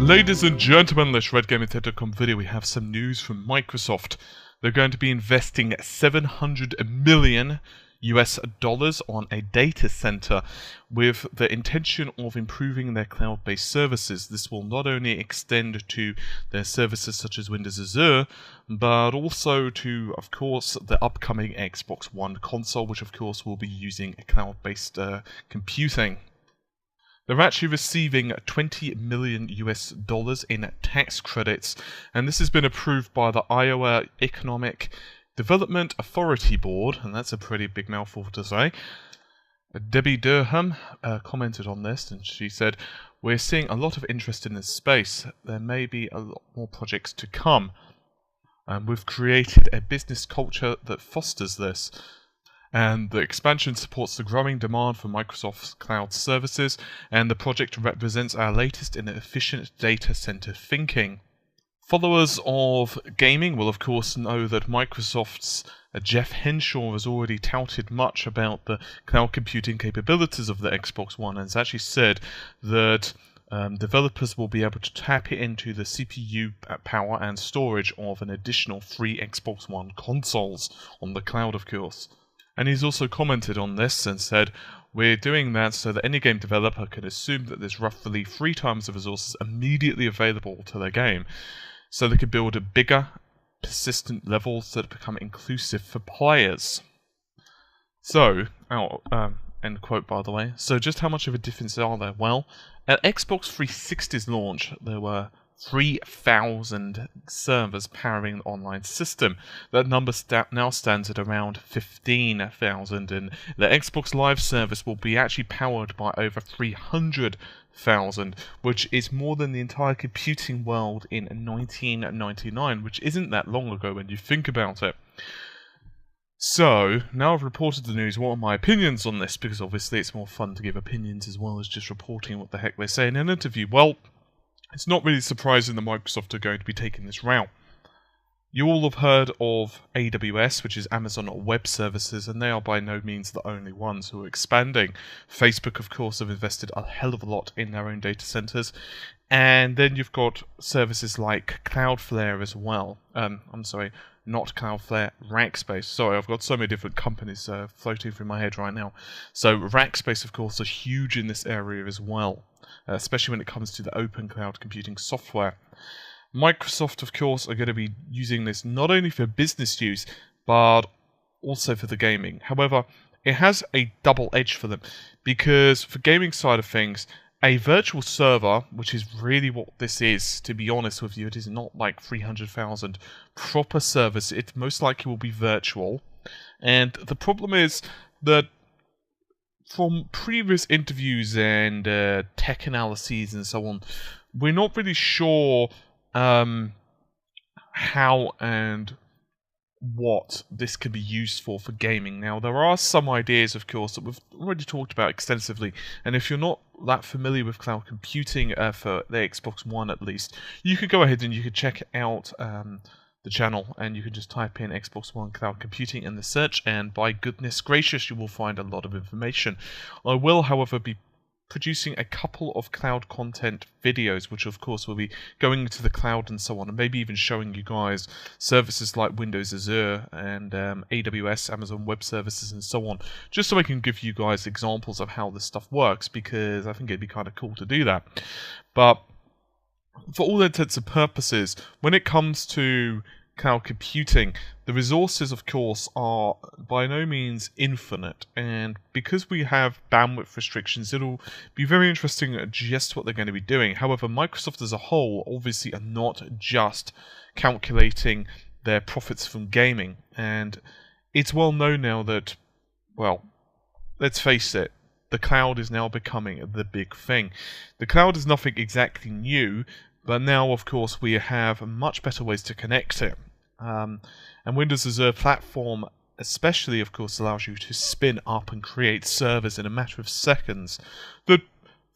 Ladies and gentlemen, this RedGameTech.com video, we have some news from Microsoft. They're going to be investing $700 million on a data center with the intention of improving their cloud-based services. This will not only extend to their services such as Windows Azure, but also to, of course, the upcoming Xbox One console, which of course will be using cloud-based computing. They're actually receiving $20 million in tax credits, and this has been approved by the Iowa Economic Development Authority Board, and that's a pretty big mouthful to say. Debbie Durham commented on this, and she said, "We're seeing a lot of interest in this space. There may be a lot more projects to come. We've created a business culture that fosters this. And the expansion supports the growing demand for Microsoft's cloud services, and the project represents our latest in efficient data center thinking." Followers of gaming will of course know that Microsoft's Jeff Henshaw has already touted much about the cloud computing capabilities of the Xbox One, and has actually said that developers will be able to tap into the CPU power and storage of an additional 3 Xbox One consoles on the cloud, of course. And he's also commented on this and said, "We're doing that so that any game developer can assume that there's roughly 3 times the resources immediately available to their game, so they can build a bigger, persistent levels that become inclusive for players." So, end quote by the way. So just how much of a difference are there? Well, at Xbox 360's launch, there were 3,000 servers powering the online system. That number now stands at around 15,000, and the Xbox Live service will be actually powered by over 300,000, which is more than the entire computing world in 1999, which isn't that long ago when you think about it. So, now I've reported the news, what are my opinions on this? Because obviously it's more fun to give opinions as well as just reporting what the heck they say in an interview. Well, it's not really surprising that Microsoft are going to be taking this route. You all have heard of AWS, which is Amazon Web Services, and they are by no means the only ones who are expanding. Facebook, of course, have invested a hell of a lot in their own data centers. And then you've got services like Cloudflare as well. Not Cloudflare, Rackspace. Sorry, I've got so many different companies floating through my head right now. So Rackspace, of course, are huge in this area as well, especially when it comes to the open cloud computing software. Microsoft, of course, are going to be using this not only for business use, but also for the gaming. However, it has a double edge for them, because for gaming side of things, a virtual server, which is really what this is, to be honest with you, it is not like 300,000 proper servers, it most likely will be virtual. And the problem is that from previous interviews and tech analyses and so on, we're not really sure how and what this can be used for gaming. Now, there are some ideas, of course, that we've already talked about extensively, and if you're not that familiar with cloud computing for the Xbox One at least, you could go ahead and you could check out the channel, and you can just type in Xbox One cloud computing in the search, and by goodness gracious, you will find a lot of information. I will, however, be producing a couple of cloud content videos, which of course will be going into the cloud and so on, and maybe even showing you guys services like Windows Azure and AWS, Amazon Web Services and so on, just so I can give you guys examples of how this stuff works, because I think it'd be kind of cool to do that. But for all intents and purposes, when it comes to cloud computing, the resources, of course, are by no means infinite, and because we have bandwidth restrictions, it'll be very interesting just what they're going to be doing. However, Microsoft as a whole obviously are not just calculating their profits from gaming, and it's well known now that, well, let's face it, the cloud is now becoming the big thing. The cloud is nothing exactly new, but now, of course, we have much better ways to connect it. And Windows Azure platform especially, of course, allows you to spin up and create servers in a matter of seconds that,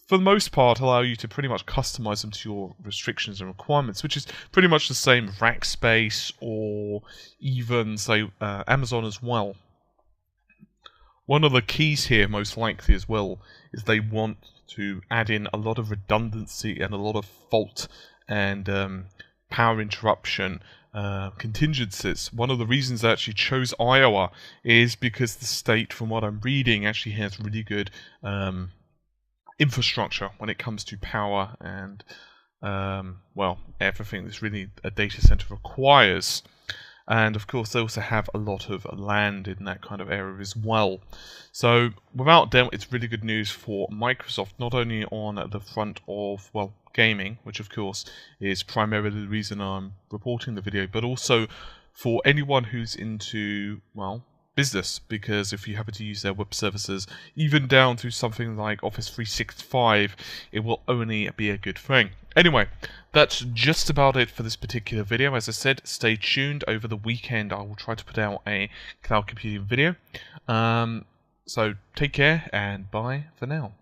for the most part, allow you to pretty much customize them to your restrictions and requirements, which is pretty much the same with Rackspace or even, say, Amazon as well. One of the keys here, most likely as well, is they want to add in a lot of redundancy and a lot of fault and power interruption contingencies. One of the reasons I actually chose Iowa is because the state, from what I'm reading, actually has really good infrastructure when it comes to power and well, everything that's really a data center requires. And of course they also have a lot of land in that kind of area as well. So without doubt, it's really good news for Microsoft, not only on the front of, well, gaming, which of course is primarily the reason I'm reporting the video, but also for anyone who's into, well, business, because if you happen to use their web services, even down to something like Office 365, it will only be a good thing. Anyway, that's just about it for this particular video. As I said, stay tuned. Over the weekend I will try to put out a cloud computing video. So take care and bye for now.